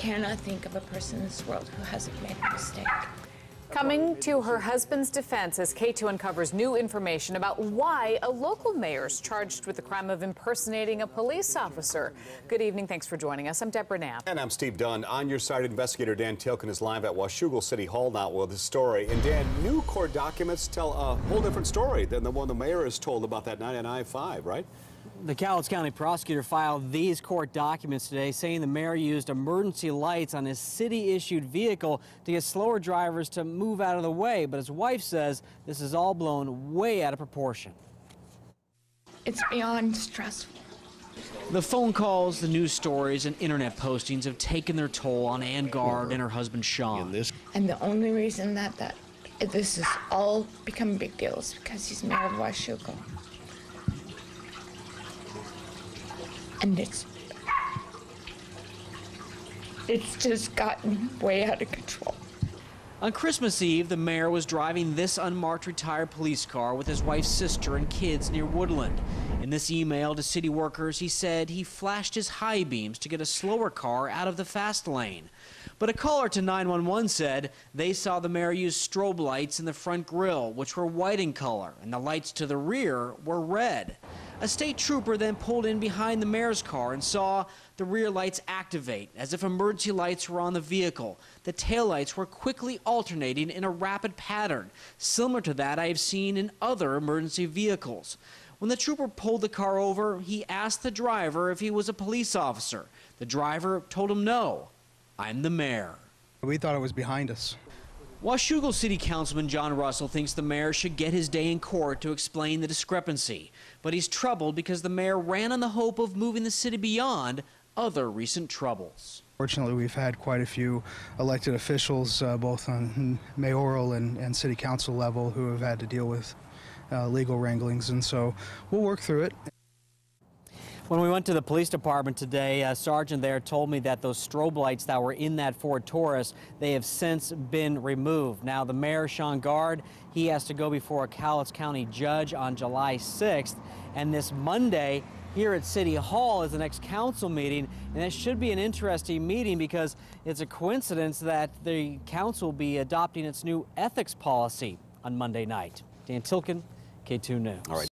cannot think of a person in this world who hasn't made a mistake. Coming to her husband's defense as K2 uncovers new information about why a local mayor is charged with the crime of impersonating a police officer. Good evening. Thanks for joining us. I'm Deborah Knapp. And I'm Steve Dunn. On your side, investigator Dan Tilkin is live at Washougal City Hall now with this story. And Dan, new court documents tell a whole different story than the one the mayor has told about that night on I-5, right? The Cowlitz County prosecutor filed these court documents today saying the mayor used emergency lights on his city-issued vehicle to get slower drivers to move out of the way. But his wife says this is all blown way out of proportion. It's beyond stressful. The phone calls, the news stories, and internet postings have taken their toll on Ann Gard and her husband Sean. And the only reason that this has all become a big deal is because he's mayor of Washougal. And it's just gotten way out of control. On Christmas Eve, the mayor was driving this unmarked retired police car with his wife's sister and kids near Woodland. In this email to city workers, he said he flashed his high beams to get a slower car out of the fast lane. But a caller to 911 said they saw the mayor use strobe lights in the front grille, which were white in color, and the lights to the rear were red. A state trooper then pulled in behind the mayor's car and saw the rear lights activate, as if emergency lights were on the vehicle. The taillights were quickly alternating in a rapid pattern, similar to that I have seen in other emergency vehicles. When the trooper pulled the car over, he asked the driver if he was a police officer. The driver told him no. I'm the mayor. We thought it was behind us. Washougal City Councilman John Russell thinks the mayor should get his day in court to explain the discrepancy. But he's troubled because the mayor ran on the hope of moving the city beyond other recent troubles. Fortunately, we've had quite a few elected officials, both on mayoral and city council level, who have had to deal with legal wranglings, and so we'll work through it. When we went to the police department today, a sergeant there told me that those strobe lights that were in that Ford Taurus, they have since been removed. Now, the mayor, Sean Gard, he has to go before a Cowlitz County judge on July 6th. And this Monday, here at City Hall is the next council meeting. And it should be an interesting meeting because it's a coincidence that the council will be adopting its new ethics policy on Monday night. Dan Tilkin, K2 News. All right.